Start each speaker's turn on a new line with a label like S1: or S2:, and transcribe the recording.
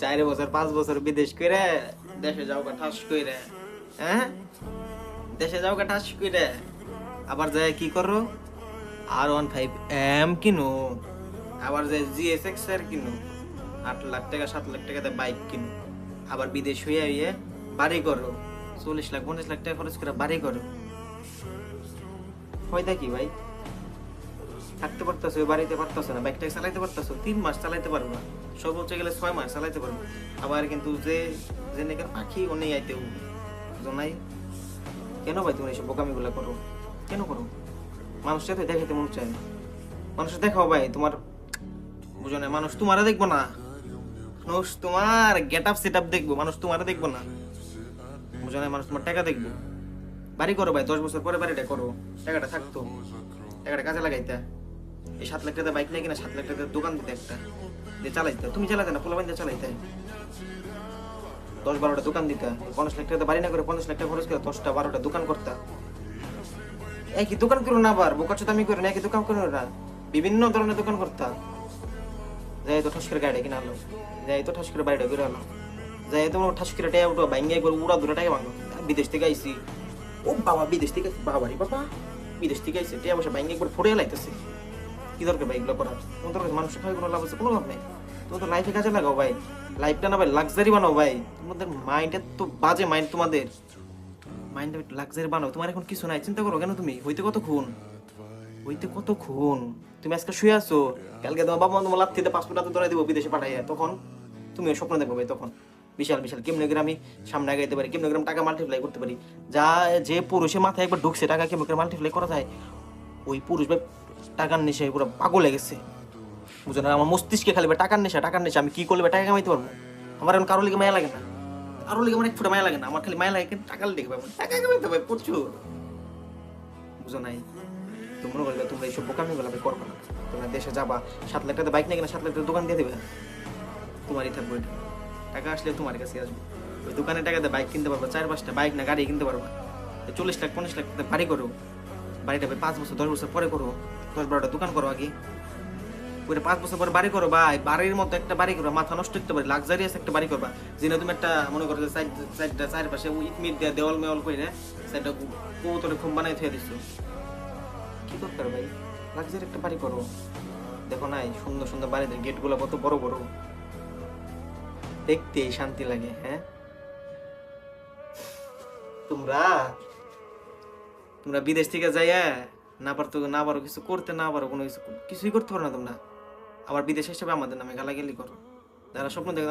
S1: 4 বছর 5 বছর বিদেশ করে দেশে যাও গা ঠাস করে, হ্যাঁ দেশে যাও গা ঠাস করে, আবার যায় কি করো, R15 M কিনো, আবার যায় GSX-R কিনো, 8 লাখ টাকা 7 লাখ টাকাতে বাইক কিনো, আবার বিদেশ হইয়া হইয়ে বাড়ি করো, 40 লাখ 50 লাখ টাকা খরচ করে বাড়ি করো। ফায়দা কি ভাই? থাকতে পারতেছো, বাড়িতে পারতেছো না, বাইকটাকে চালাইতে পারতেছো, 3 মাস চালাইতে পারবা, সর্বোচ্চ গেলে 6 মাস চালাইতে পারবো। আবার কিন্তু যে যে নাকি পাখি ও নেই আইতেও জনাই। কেন ভাই তুমি এইসব বোকামিগুলো করো? কেন করো? মানুষটা তো দেখাইতে মন চায়, মানুষ দেখাও ভাই তোমার, বুঝো না, মানুষ তোমারা দেখবো না, মানুষ তোমার গেট আপ সেট আপ দেখবো, মানুষ তোমারা দেখবো না, বুঝো না, মানুষ তোমার টাকা দেখবো। বাড়ি করো ভাই, 10 বছর পরে বাড়িটা করো, টাকাটা থাকতো, টাকাটা কাজে লাগাইতা। এই 7 লাখ টাকা বাইক নেই কিনা, 7 লাখ টাকা দোকান দিতে একটা দিয়ে চালাইতে, তুমি চালাতে না, পোলাপান দিয়ে চালাইতে, 10-12টা দোকান দিতা, 50 লাখ টাকা বাড়ি না করে 50 লাখ টাকা খরচ করে 10টা 12টা দোকান করতা। একই দোকান করো না, আবার বোকাচ্ছ আমি করি না, একই দোকান করো না, বিভিন্ন ধরনের দোকান করতা। যাই তো ঠাস করে গাড়ি কিনা আলো, যাই তো ঠাস করে বাড়িটা করে আলো, যাই তো ঠাস করে টাকা উঠো ভাঙ্গে একবার উড়া দুটা টাকা ভাঙো। বিদেশ থেকে আইসি, ও বাবা বিদেশ থেকে, বাবারি বাবা বিদেশ থেকে আইসি, টাকা পয়সা ভাঙ্গে একবার ফোড়ে লাইতেছে। কি দরকার ভাই এগুলো করার? তোমাদের কাছে মানুষের খাওয়ার কোনো লাভ আছে? কোনো লাভ নেই। তোমাদের লাইফে কাজে লাগাও ভাই, লাইফটা না ভাই লাক্সারি বানাও ভাই। তোমাদের মাইন্ডের তো বাজে মাইন্ড, তোমাদের মাইন্ড লাক্সারি বানাও। তোমার এখন কিছু নাই, চিন্তা করো কেন? তুমি হইতে কত খুন, হইতে কত খুন। তুমি আজকে শুয়ে আছো, কালকে তোমার বাবা তোমার লাথিতে পাসপোর্ট হাতে ধরে দিব বিদেশে পাঠাইয়া, তখন তুমি স্বপ্ন দেখবো ভাই। তখন বিশাল বিশাল কেমনে করে আমি সামনে আগাইতে পারি, কেমনে করে আমি টাকা মাল্টিপ্লাই করতে পারি, যা যে পুরুষের মাথায় একবার ঢুকছে টাকা কেমন করে মাল্টিপ্লাই করা যায়, ওই পুরুষ ভাই টাকার নেশায় পুরো পাগল হয়ে গেছে। বুঝো না, আমার মস্তিষ্কে খালি টাকার নেশা, টাকার নেশা। আমি কি করলে টাকা কামাইতে পারবো? আমার এখন কারোর লিগে মায়া লাগে না, কারোর লিগে আমার এক ফুটা মায়া লাগে না, আমার খালি মায়া লাগে টাকার লিগে পাবো, টাকা কামাইতে হবে প্রচুর। বুঝো নাই? তো মনে করলে তোমরা এইসব বোকামি গুলো করবো না। তোমরা দেশে যাবা, 7 লাখ টাকা বাইক নেই কিনা, 7 লাখ টাকা দোকান দিয়ে দেবে, তোমারই থাকবে ওইটা, টাকা আসলে তোমার কাছে আসবে। ওই দোকানের টাকাতে বাইক কিনতে পারবো, 4-5টা বাইক না গাড়ি কিনতে পারবা। 40 লাখ 50 লাখ টাকা বাড়ি করো, বাড়িটা ভাই 5 বছর 10 বছর পরে করো, 10-12টা দোকান করো আগে, ওইটা 5 বছর পরে বাড়ি করো ভাই। বাড়ির মতো একটা বাড়ি করবা, মাথা নষ্ট একটা বাড়ি, লাক্সারিয়াস একটা বাড়ি করবা, যেটা তুমি একটা মনে করো যে সাইডটা চারপাশে ইট মিট দিয়ে দেওয়াল মেওয়াল করে সাইডটা কৌতরে খুব বানাই থুয়ে দিচ্ছ। কি দরকার ভাই? লাক্সারি একটা বাড়ি করো। দেখো নাই সুন্দর সুন্দর বাড়িতে গেট গুলো কত বড় বড়, দেখতে শান্তি লাগে। হ্যাঁ, তোমরা তোমরা বিদেশ থেকে যাইয়া না পারো কিছু করতে, না পারো কোনো কিছু, কিছুই করতে পারো না তোমরা, আবার বিদেশ হিসেবে আমাদের নামে গালাগালি করো। যারা স্বপ্ন দেখে